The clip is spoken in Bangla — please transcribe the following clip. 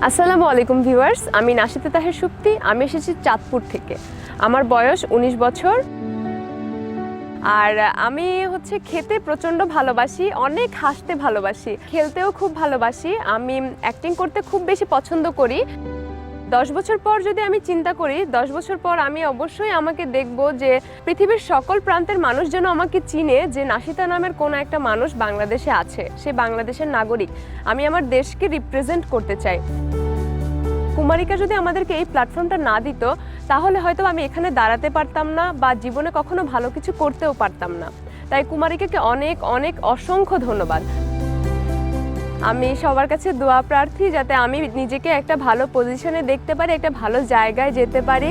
আসসালামু আলাইকুম ভিউয়ার্স, আমি নাশিতা তাহের সুপ্তি। আমি এসেছি চাঁদপুর থেকে। আমার বয়স 19 বছর। আর আমি খেতে প্রচণ্ড ভালোবাসি, অনেক হাসতে ভালোবাসি, খেলতেও খুব ভালোবাসি। আমি অ্যাক্টিং করতে খুব বেশি পছন্দ করি। 10 বছর পর যদি আমি চিন্তা করি, 10 বছর পর আমি অবশ্যই আমাকে দেখব যে পৃথিবীর সকল প্রান্তের মানুষ যেন আমাকে চিনে যে নাশিতা নামের কোনো একটা মানুষ বাংলাদেশে আছে, সে বাংলাদেশের নাগরিক। আমি আমার দেশকে রিপ্রেজেন্ট করতে চাই। কুমারিকা যদি আমাদেরকে এই প্ল্যাটফর্মটা না দিত, তাহলে হয়তো আমি এখানে দাঁড়াতে পারতাম না বা জীবনে কখনো ভালো কিছু করতেও পারতাম না। তাই কুমারিকাকে অনেক অনেক অসংখ্য ধন্যবাদ। আমি সবার কাছে দোয়া প্রার্থী যাতে আমি নিজেকে একটা ভালো পজিশনে দেখতে পারি, একটা ভালো জায়গায় যেতে পারি।